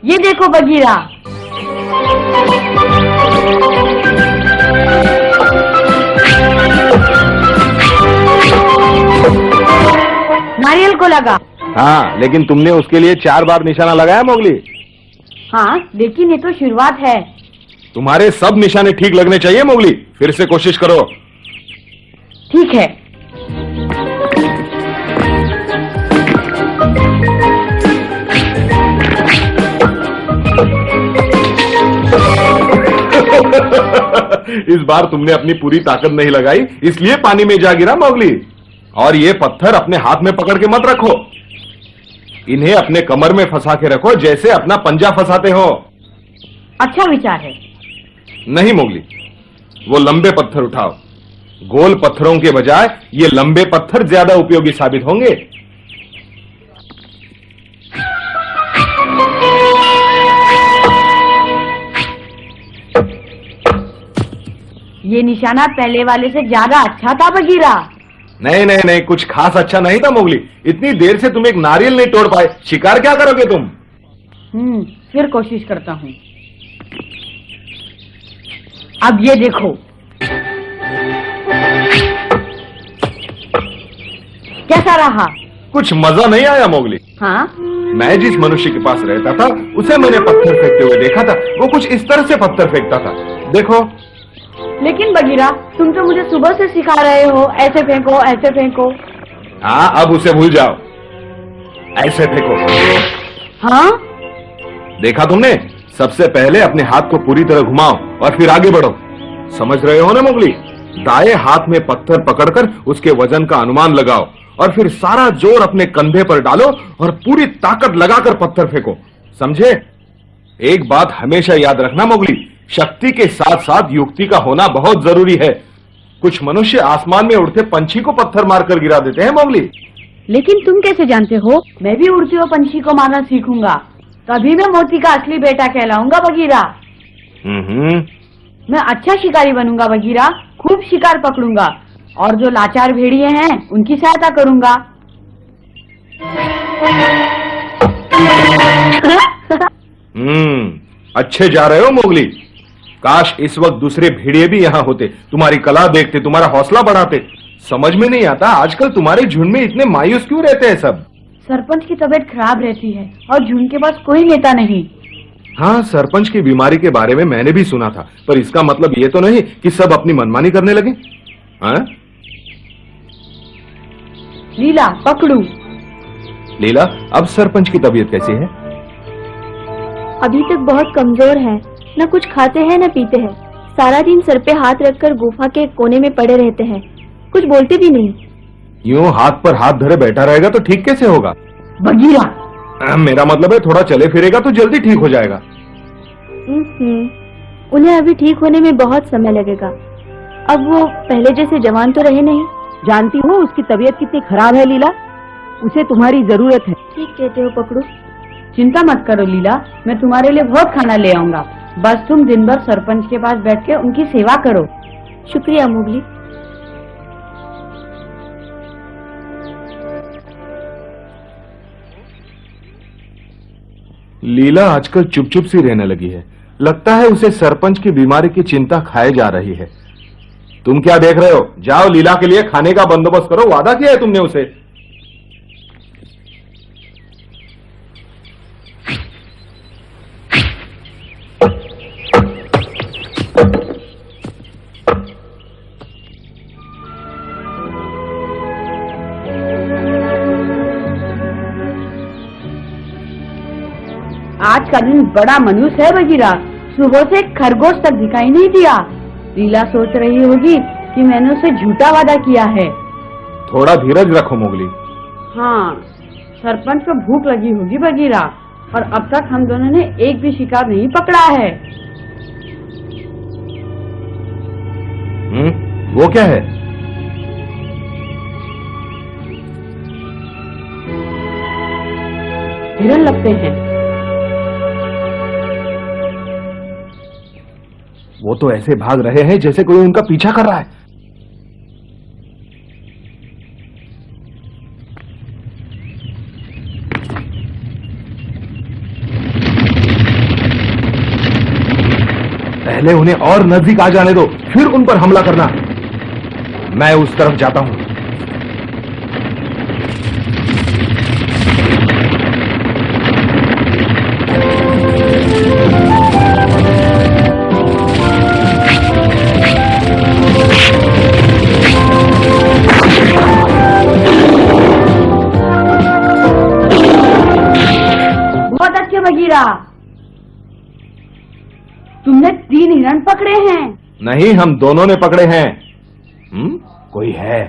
ये देखो बगीरा। नारियल को लगा। हाँ, लेकिन तुमने उसके लिए 4 बार निशाना लगाया मोगली। हाँ, लेकिन ये तो शुरुआत है। तुम्हारे सब निशाने ठीक लगने चाहिए मोगली। फिर से कोशिश करो। ठीक है। इस बार तुमने अपनी पूरी ताकत नहीं लगाई, इसलिए पानी में जा गिरा मोगली। और ये पत्थर अपने हाथ में पकड़ के मत रखो, इन्हें अपने कमर में फंसा के रखो, जैसे अपना पंजा फंसाते हो। अच्छा विचार है। नहीं मोगली, वो लंबे पत्थर उठाओ। गोल पत्थरों के बजाय ये लंबे पत्थर ज्यादा उपयोगी साबित होंगे। ये निशाना पहले वाले से ज्यादा अच्छा था बगीरा। नहीं नहीं नहीं, कुछ खास अच्छा नहीं था मोगली। इतनी देर से तुम एक नारियल नहीं तोड़ पाए, शिकार क्या करोगे तुम? फिर कोशिश करता हूँ। अब ये देखो। कैसा रहा? कुछ मजा नहीं आया मोगली। हाँ? मैं जिस मनुष्य के पास रहता था उसे मैंने पत्थर फेंकते हुए देखा था। वो कुछ इस तरह से पत्थर फेंकता था, देखो। लेकिन बगीरा, तुम तो मुझे सुबह से सिखा रहे हो, ऐसे फेंको ऐसे फेंको। हाँ, अब उसे भूल जाओ। ऐसे फेंको। हाँ? देखा तुमने? सबसे पहले अपने हाथ को पूरी तरह घुमाओ और फिर आगे बढ़ो। समझ रहे हो ना मोगली? दाएं हाथ में पत्थर पकड़कर उसके वजन का अनुमान लगाओ और फिर सारा जोर अपने कंधे पर डालो और पूरी ताकत लगाकर पत्थर फेंको। समझे? एक बात हमेशा याद रखना मोगली, शक्ति के साथ साथ युक्ति का होना बहुत जरूरी है। कुछ मनुष्य आसमान में उड़ते पंछी को पत्थर मारकर गिरा देते हैं मोगली। लेकिन तुम कैसे जानते हो? मैं भी उड़ते हुए पंछी को मारना सीखूंगा, तभी मैं मोती का असली बेटा कहलाऊंगा बगीरा। मैं अच्छा शिकारी बनूंगा बगीरा, खूब शिकार पकड़ूंगा और जो लाचार भेड़िए हैं उनकी सहायता करूंगा। अच्छे जा रहे हो मोगली। काश इस वक्त दूसरे भेड़िए भी यहाँ होते, तुम्हारी कला देखते, तुम्हारा हौसला बढ़ाते। समझ में नहीं आता आजकल तुम्हारे झुंड में इतने मायूस क्यों रहते हैं सब? सरपंच की तबीयत खराब रहती है और झुंड के पास कोई नेता नहीं। हाँ, सरपंच की बीमारी के बारे में मैंने भी सुना था, पर इसका मतलब ये तो नहीं कि सब अपनी मनमानी करने लगे। हाँ? लीला पकड़ू। लीला, अब सरपंच की तबीयत कैसी है? अभी तक बहुत कमजोर है, न कुछ खाते हैं न पीते हैं। सारा दिन सर पे हाथ रखकर गुफा के कोने में पड़े रहते हैं, कुछ बोलते भी नहीं। यूं हाथ पर हाथ धरे बैठा रहेगा तो ठीक कैसे होगा? बगीरा, मेरा मतलब है थोड़ा चले फिरेगा तो जल्दी ठीक हो जाएगा। उन्हें अभी ठीक होने में बहुत समय लगेगा। अब वो पहले जैसे जवान तो रहे नहीं। जानती हो उसकी तबीयत कितनी खराब है लीला, उसे तुम्हारी जरूरत है। ठीक कहते हो पकड़ू। चिंता मत करो लीला, मैं तुम्हारे लिए बहुत खाना ले आऊंगा। बस तुम दिन भर सरपंच के पास बैठ के उनकी सेवा करो। शुक्रिया मोगली। लीला आजकल चुप चुप सी रहने लगी है। लगता है उसे सरपंच की बीमारी की चिंता खाए जा रही है। तुम क्या देख रहे हो? जाओ लीला के लिए खाने का बंदोबस्त करो, वादा किया है तुमने उसे। आज का दिन बड़ा मनुष्य है बगीरा, सुबह से खरगोश तक दिखाई नहीं दिया। लीला सोच रही होगी कि मैंने उसे झूठा वादा किया है। थोड़ा धीरज रखो मोगली। हाँ, सरपंच को भूख लगी होगी बगीरा, और अब तक हम दोनों ने एक भी शिकार नहीं पकड़ा है। वो क्या है? हिरन लगते हैं। वो तो ऐसे भाग रहे हैं जैसे कोई उनका पीछा कर रहा है। पहले उन्हें और नजदीक आ जाने दो, फिर उन पर हमला करना। मैं उस तरफ जाता हूं। बहुत अच्छे बगीरा, तुमने 3 हिरण पकड़े हैं। नहीं, हम दोनों ने पकड़े हैं। कोई है?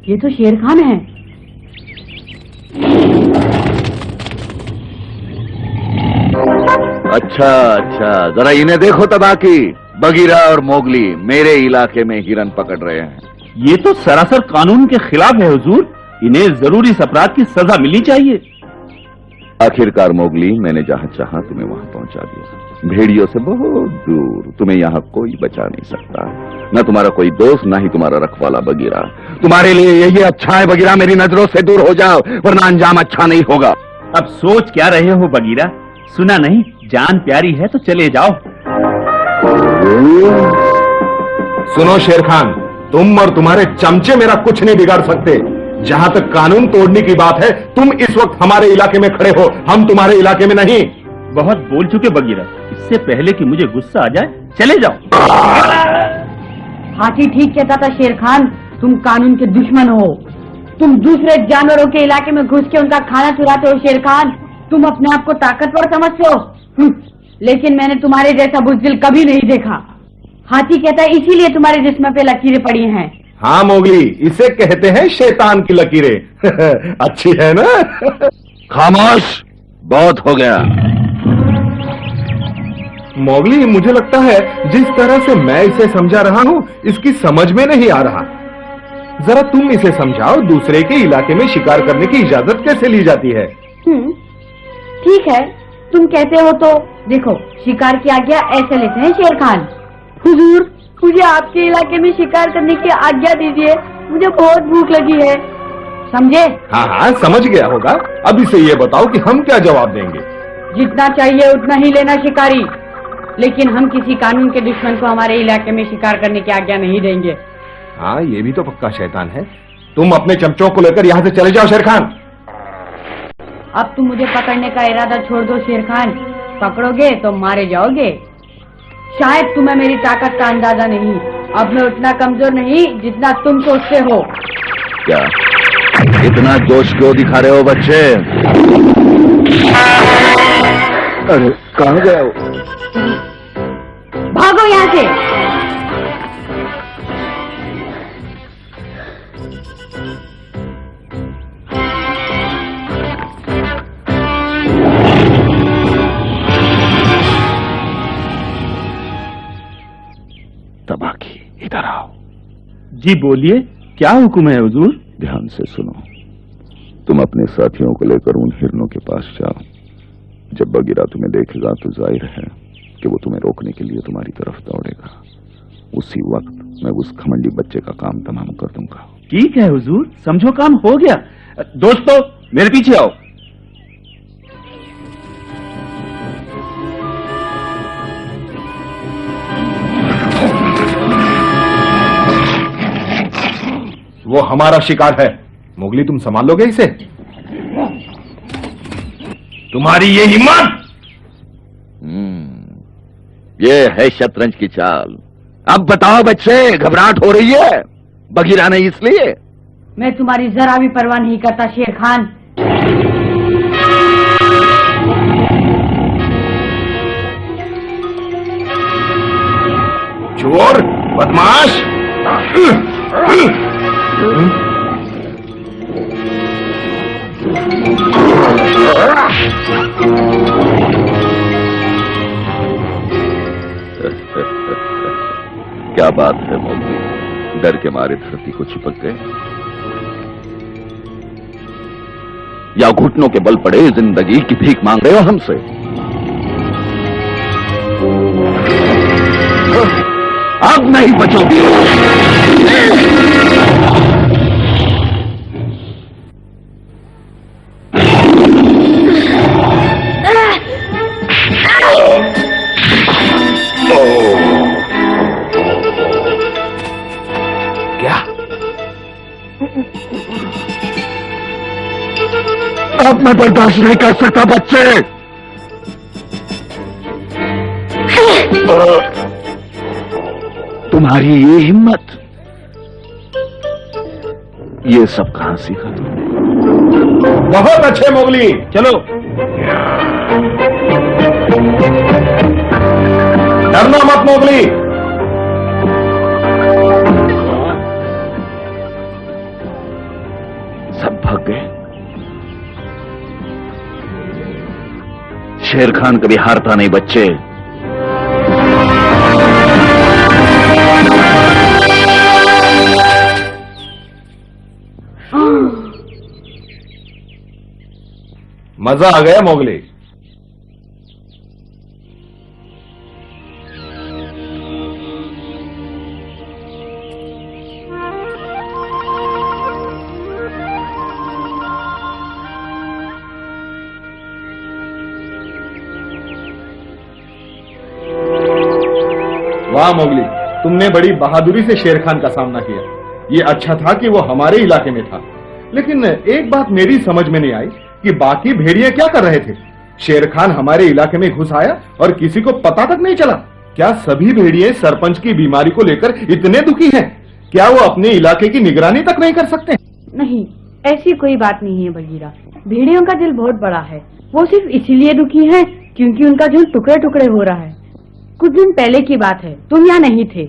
ये तो शेर खान है। अच्छा अच्छा, जरा इन्हें देखो तबाकी। बगीरा और मोगली मेरे इलाके में हिरन पकड़ रहे हैं। ये तो सरासर कानून के खिलाफ है हुजूर। इन्हें जरूर इस अपराध की सजा मिलनी चाहिए। आखिरकार मोगली, मैंने जहां चाहा तुम्हें वहां पहुंचा दिया। भेड़ियों से बहुत दूर। तुम्हें यहाँ कोई बचा नहीं सकता, न तुम्हारा कोई दोस्त, न ही तुम्हारा रखवाला बगीरा। तुम्हारे लिए यही अच्छा है बगीरा, मेरी नजरों से दूर हो जाओ, वरना अंजाम अच्छा नहीं होगा। अब सोच क्या रहे हो बगीरा? सुना नहीं, जान प्यारी है तो चले जाओ। सुनो शेर खान, तुम और तुम्हारे चमचे मेरा कुछ नहीं बिगाड़ सकते। जहां तक कानून तोड़ने की बात है, तुम इस वक्त हमारे इलाके में खड़े हो, हम तुम्हारे इलाके में नहीं। बहुत बोल चुके बगीरा, इससे पहले कि मुझे गुस्सा आ जाए चले जाओ। हाथी ठीक कहता था शेर खान, तुम कानून के दुश्मन हो। तुम दूसरे जानवरों के इलाके में घुस के उनका खाना चुराते हो शेर खान। तुम अपने आप को ताकतवर समझते हो, लेकिन मैंने तुम्हारे जैसा बुज़दिल कभी नहीं देखा। हाथी कहता है इसीलिए तुम्हारे जिस्म पे लकीरें पड़ी हैं। हाँ मोगली, इसे कहते हैं शैतान की लकीरें। अच्छी है ना? खामोश, बहुत हो गया। मोगली, मुझे लगता है जिस तरह से मैं इसे समझा रहा हूँ, इसकी समझ में नहीं आ रहा। जरा तुम इसे समझाओ, दूसरे के इलाके में शिकार करने की इजाजत कैसे ली जाती है? ठीक है, तुम कहते हो तो देखो, शिकार की आज्ञा ऐसे लेते हैं शेर खान। हुजूर, मुझे आपके इलाके में शिकार करने की आज्ञा दीजिए, मुझे बहुत भूख लगी है। समझे? हाँ हाँ, समझ गया होगा। अब इसे ये बताओ कि हम क्या जवाब देंगे। जितना चाहिए उतना ही लेना शिकारी, लेकिन हम किसी कानून के दुश्मन को हमारे इलाके में शिकार करने की आज्ञा नहीं देंगे। हाँ, ये भी तो पक्का शैतान है। तुम अपने चमचों को लेकर यहाँ से चले जाओ शेर खान। अब तुम मुझे पकड़ने का इरादा छोड़ दो शेर खान। पकड़ोगे तो मारे जाओगे। शायद तुम्हें मेरी ताकत का अंदाजा नहीं। अब मैं उतना कमजोर नहीं जितना तुम सोचते हो। क्या इतना जोश क्यों दिखा रहे हो बच्चे? अरे कहाँ गया हो? भागो यहाँ से। तबाकी, इधर आओ। जी बोलिए, क्या हुक्म है हुजूर? ध्यान से सुनो। तुम अपने साथियों को लेकर उन हिरणों के पास जाओ। जब बगीरा तुम्हें देखेगा तो जाहिर है कि वो तुम्हें रोकने के लिए तुम्हारी तरफ दौड़ेगा। उसी वक्त मैं उस खमंडी बच्चे का काम तमाम कर दूंगा। ठीक है हुजूर, समझो काम हो गया। दोस्तों, मेरे पीछे आओ। वो हमारा शिकार है। मोगली, तुम संभाल लोगे इसे? तुम्हारी ये हिम्मत! ये है शतरंज की चाल। अब बताओ बच्चे, घबराहट हो रही है? बगीरा नहीं इसलिए? मैं तुम्हारी जरा भी परवाह नहीं करता शेर खान। चोर, बदमाश! क्या बात है मोगली, डर के मारे धरती को चिपक गए या घुटनों के बल पड़े जिंदगी की भीख मांग रहे हो हमसे? अब नहीं बचोगे। अब मैं बर्दाश्त नहीं कर सकता बच्चे। तुम्हारी ये हिम्मत, ये सब कहां सीखा तुमने? बहुत अच्छे मोगली, चलो। डरना मत मोगली। सब भाग गए। शेर खान कभी हारता नहीं बच्चे। मजा आ गया मोगली। वाह मोगली, तुमने बड़ी बहादुरी से शेर खान का सामना किया। ये अच्छा था कि वो हमारे इलाके में था, लेकिन एक बात मेरी समझ में नहीं आई कि बाकी भेड़िए क्या कर रहे थे। शेर खान हमारे इलाके में घुस आया और किसी को पता तक नहीं चला। क्या सभी भेड़िए सरपंच की बीमारी को लेकर इतने दुखी हैं? क्या वो अपने इलाके की निगरानी तक नहीं कर सकते? नहीं, ऐसी कोई बात नहीं है बगीरा। भेड़ियों का दिल बहुत बड़ा है। वो सिर्फ इसीलिए दुखी है क्योंकि उनका झुंड टुकड़े टुकड़े हो रहा है। कुछ दिन पहले की बात है, तुम यहाँ नहीं थे।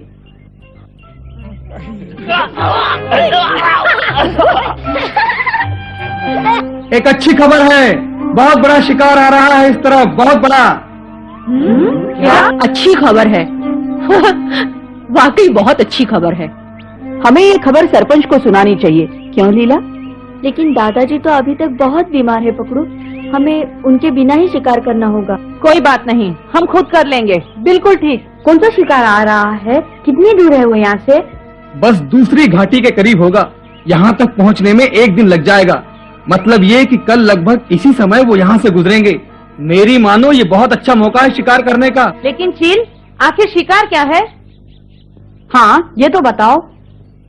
एक अच्छी खबर है, बहुत बड़ा शिकार आ रहा है इस तरफ, बहुत बड़ा। क्या अच्छी खबर है? वाकई बहुत अच्छी खबर है। हमें ये खबर सरपंच को सुनानी चाहिए, क्यों लीला? लेकिन दादाजी तो अभी तक बहुत बीमार है पकड़ू, हमें उनके बिना ही शिकार करना होगा। कोई बात नहीं, हम खुद कर लेंगे। बिल्कुल ठीक। कौन सा शिकार आ रहा है? कितनी दूर है वो यहाँ से? बस दूसरी घाटी के करीब होगा। यहाँ तक पहुँचने में 1 दिन लग जाएगा। मतलब ये कि कल लगभग इसी समय वो यहाँ से गुजरेंगे। मेरी मानो ये बहुत अच्छा मौका है शिकार करने का। लेकिन चील, आखिर शिकार क्या है? हाँ, ये तो बताओ।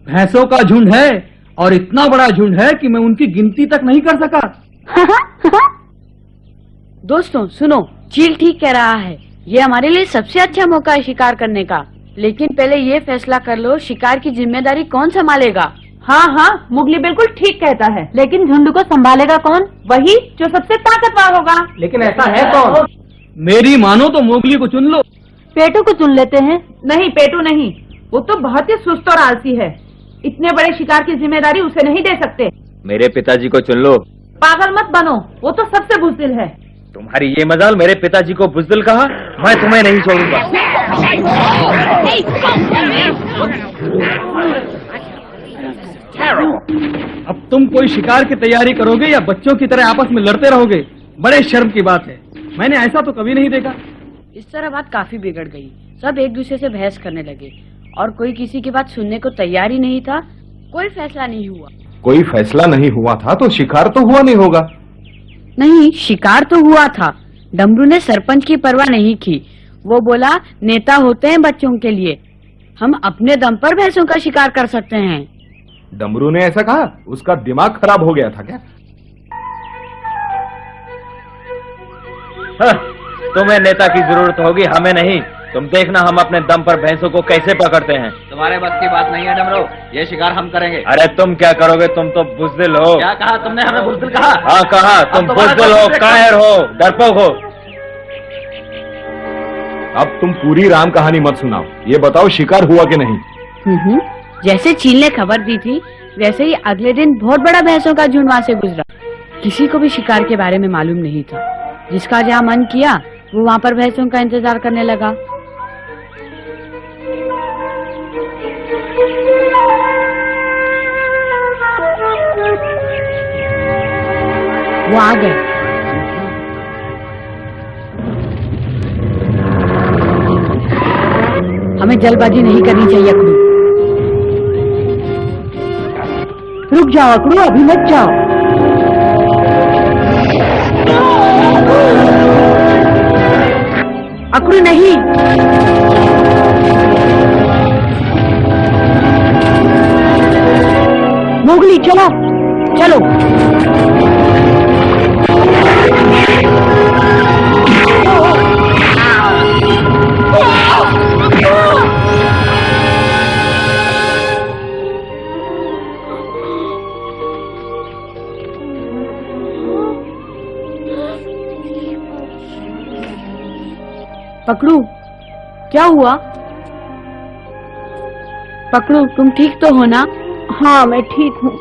भैंसों का झुंड है और इतना बड़ा झुंड है कि मैं उनकी गिनती तक नहीं कर सका। दोस्तों सुनो, चील ठीक कह रहा है। ये हमारे लिए सबसे अच्छा मौका है शिकार करने का। लेकिन पहले ये फैसला कर लो, शिकार की जिम्मेदारी कौन संभालेगा? हाँ हाँ, मुगली बिल्कुल ठीक कहता है। लेकिन झुंड को संभालेगा कौन? वही जो सबसे ताकतवर होगा। लेकिन ऐसा है कौन? मेरी मानो तो मोगली को चुन लो। पेटू को चुन लेते हैं। नहीं, पेटू नहीं, वो तो बहुत ही सुस्त और आलसी है। इतने बड़े शिकार की जिम्मेदारी उसे नहीं दे सकते। मेरे पिताजी को चुन लो। पागल मत बनो, वो तो सबसे बुज़दिल है। तुम्हारी ये मजाल मेरे पिताजी को बुज़दिल कहा? मैं तुम्हें नहीं छोड़ूंगा। अब तुम कोई शिकार की तैयारी करोगे या बच्चों की तरह आपस में लड़ते रहोगे? बड़े शर्म की बात है, मैंने ऐसा तो कभी नहीं देखा। इस तरह बात काफी बिगड़ गई। सब एक दूसरे से बहस करने लगे और कोई किसी की बात सुनने को तैयार ही नहीं था। कोई फैसला नहीं हुआ। कोई फैसला नहीं हुआ था तो शिकार तो हुआ नहीं होगा। नहीं, शिकार तो हुआ था। डमरू ने सरपंच की परवाह नहीं की। वो बोला, नेता होते हैं बच्चों के लिए, हम अपने दम पर भैंसों का शिकार कर सकते हैं। डमरू ने ऐसा कहा? उसका दिमाग खराब हो गया था क्या? तुम्हें नेता की जरूरत होगी, हमें नहीं। तुम देखना हम अपने दम पर भैंसों को कैसे पकड़ते हैं। तुम्हारे बस की बात नहीं है डमरू, ये शिकार हम करेंगे। अरे तुम क्या करोगे? तुम तो बुज़दिल हो। क्या कहा तुमने? हमें बुज़दिल कहा? हाँ कहा। तुम बुज़दिल हो, कायर हो, डरपोक हो। अब तुम पूरी राम कहानी मत सुनाओ, ये बताओ शिकार हुआ कि नहीं? जैसे चील ने खबर दी थी वैसे ही अगले दिन बहुत बड़ा भैंसों का झुंड वहाँ से गुजरा। किसी को भी शिकार के बारे में मालूम नहीं था। जिसका जहाँ मन किया वो वहाँ पर भैंसों का इंतजार करने लगा। वो आ गए। हमें जल्दबाजी नहीं करनी चाहिए अकड़ू। रुक जाओ अकड़ू, अभी मत जाओ। अकड़ू नहीं। मोगली चलो चलो। पकड़ू, क्या हुआ? पकड़ू, तुम ठीक तो हो ना? हाँ, मैं ठीक हूँ।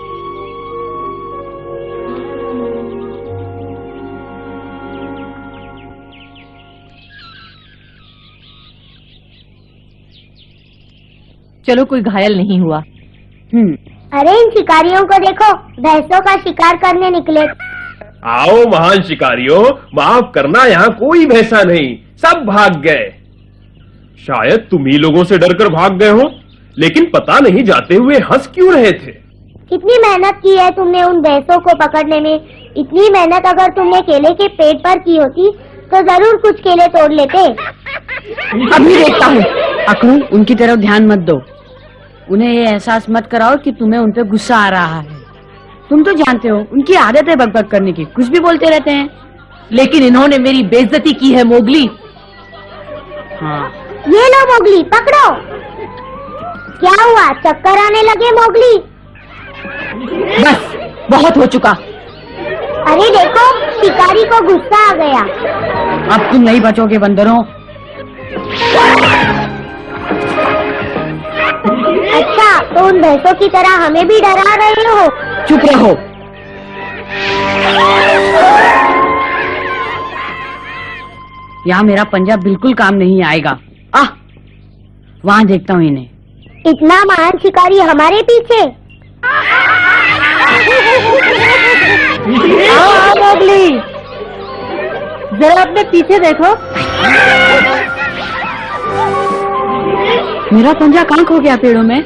चलो, कोई घायल नहीं हुआ। अरे इन शिकारियों को देखो, भैंसों का शिकार करने निकले। आओ महान शिकारियों, माफ करना, यहाँ कोई भैंसा नहीं, सब भाग गए। शायद तुम ही लोगों से डरकर भाग गए हो, लेकिन पता नहीं जाते हुए हंस क्यों रहे थे। कितनी मेहनत की है तुमने उन भैंसों को पकड़ने में। इतनी मेहनत अगर तुमने केले के पेड़ पर की होती तो जरूर कुछ केले तोड़ लेते। अभी देखता हूँ। अकड़ू, उनकी तरफ ध्यान मत दो। उन्हें ये एहसास मत कराओ कि तुम्हें उन पे गुस्सा आ रहा है। तुम तो जानते हो उनकी आदत है बकबक करने की, कुछ भी बोलते रहते हैं। लेकिन इन्होंने मेरी बेइज्जती की है मोगली। हाँ, ये लो मोगली, पकड़ो। क्या हुआ, चक्कर आने लगे मोगली? बस, बहुत हो चुका। अरे देखो, शिकारी को गुस्सा आ गया। अब तुम नहीं बचोगे बंदरों। अच्छा, तो उन भैंसों की तरह हमें भी डरा रहे हो? चुप रहो। यहाँ मेरा पंजा बिल्कुल काम नहीं आएगा। वहाँ देखता हूँ इन्हें। इतना महान शिकारी हमारे पीछे। आओ मोगली, जरा अपने पीछे देखो। मेरा पंजा कहाँ खो गया पेड़ों में?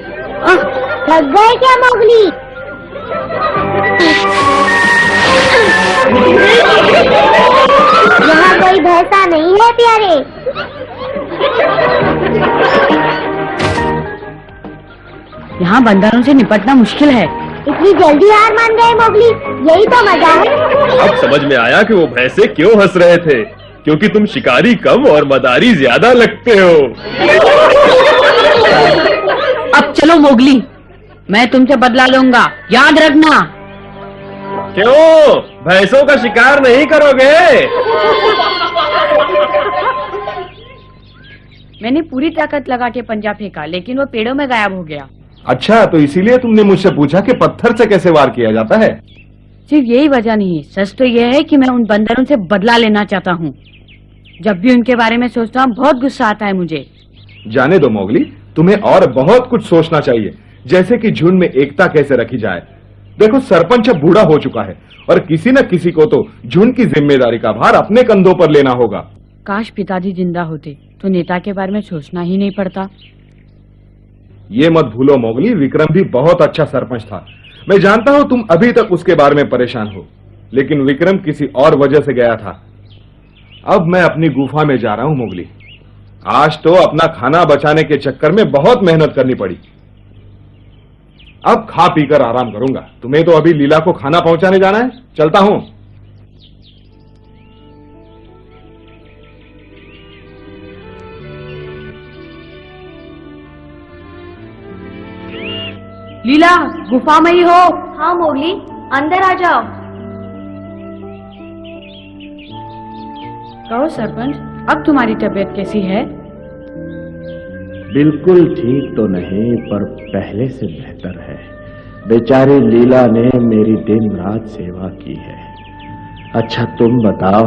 लग गए क्या मोगली? यहाँ कोई भैंसा नहीं है प्यारे। यहाँ बंदरों से निपटना मुश्किल है। इतनी जल्दी हार मान गए मोगली, यही तो मजा है। अब समझ में आया कि वो भैंसे क्यों हंस रहे थे, क्योंकि तुम शिकारी कम और मदारी ज्यादा लगते हो। अब चलो मोगली, मैं तुमसे बदला लूंगा, याद रखना। क्यों, भैंसों का शिकार नहीं करोगे? मैंने पूरी ताकत लगा के पंजा फेंका, लेकिन वो पेड़ों में गायब हो गया। अच्छा, तो इसीलिए तुमने मुझसे पूछा कि पत्थर से कैसे वार किया जाता है? सिर्फ यही वजह नहीं, सच तो यह है कि मैं उन बंदरों से बदला लेना चाहता हूँ। जब भी उनके बारे में सोचता हूँ बहुत गुस्सा आता है मुझे। जाने दो मोगली, तुम्हें और बहुत कुछ सोचना चाहिए, जैसे कि झुंड में एकता कैसे रखी जाए। देखो, सरपंच अब बूढ़ा हो चुका है और किसी न किसी को तो झुंड की जिम्मेदारी का भार अपने कंधों पर लेना होगा। काश पिताजी जिंदा होते तो नेता के बारे में सोचना ही नहीं पड़ता। ये मत भूलो मोगली, विक्रम भी बहुत अच्छा सरपंच था। मैं जानता हूं तुम अभी तक उसके बारे में परेशान हो, लेकिन विक्रम किसी और वजह से गया था। अब मैं अपनी गुफा में जा रहा हूं मोगली। आज तो अपना खाना बचाने के चक्कर में बहुत मेहनत करनी पड़ी। अब खा पीकर आराम करूंगा। तुम्हें तो अभी लीला को खाना पहुंचाने जाना है, चलता हूं। लीला, गुफा में ही हो? हाँ मोगली, अंदर आ जाओ। कहो सरपंच, अब तुम्हारी तबीयत कैसी है? बिल्कुल ठीक तो नहीं, पर पहले से बेहतर है। बेचारी लीला ने मेरी दिन रात सेवा की है। अच्छा तुम बताओ,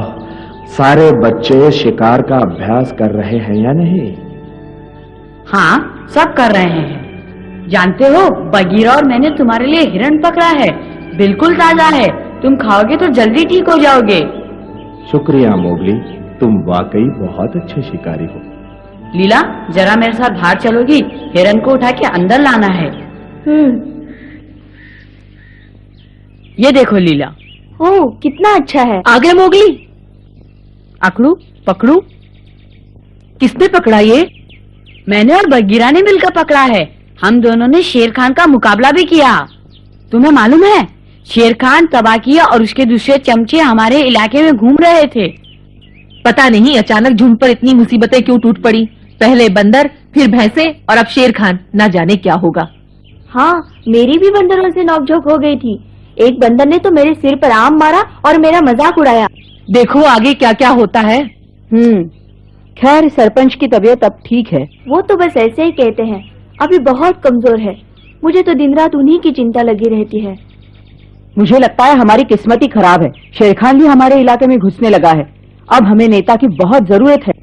सारे बच्चे शिकार का अभ्यास कर रहे हैं या नहीं? हाँ, सब कर रहे हैं। जानते हो, बगीरा और मैंने तुम्हारे लिए हिरण पकड़ा है, बिल्कुल ताजा है। तुम खाओगे तो जल्दी ठीक हो जाओगे। शुक्रिया मोगली, तुम वाकई बहुत अच्छे शिकारी हो। लीला, जरा मेरे साथ बाहर चलोगी? हिरण को उठा के अंदर लाना है। ये देखो लीला। ओह, कितना अच्छा है। आगे मोगली। अकड़ू, पकड़ू। किसने पकड़ा ये? मैंने और बगीरा ने मिलकर पकड़ा है। हम दोनों ने शेर खान का मुकाबला भी किया। तुम्हें मालूम है, शेर खान, तबाकिया और उसके दूसरे चमचे हमारे इलाके में घूम रहे थे। पता नहीं अचानक झुंड पर इतनी मुसीबतें क्यों टूट पड़ी। पहले बंदर, फिर भैंसे और अब शेर खान। ना जाने क्या होगा। हाँ, मेरी भी बंदरों से नोकझोंक हो गई थी। एक बंदर ने तो मेरे सिर पर आम मारा और मेरा मजाक उड़ाया। देखो आगे क्या क्या होता है। खैर सरपंच की तबीयत अब ठीक है। वो तो बस ऐसे ही कहते हैं, अभी बहुत कमजोर है। मुझे तो दिन रात उन्हीं की चिंता लगी रहती है। मुझे लगता है हमारी किस्मत ही खराब है। शेर खान भी हमारे इलाके में घुसने लगा है। अब हमें नेता की बहुत जरूरत है।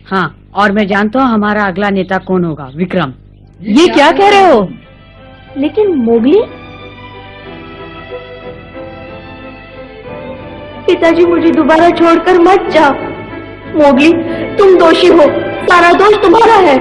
हाँ, और मैं जानता हूँ हमारा अगला नेता कौन होगा, विक्रम। ये क्या कह रहे हो? लेकिन मोगली, पिताजी मुझे दोबारा छोड़कर मत जाओ। मोगली, तुम दोषी हो, सारा दोष तुम्हारा है।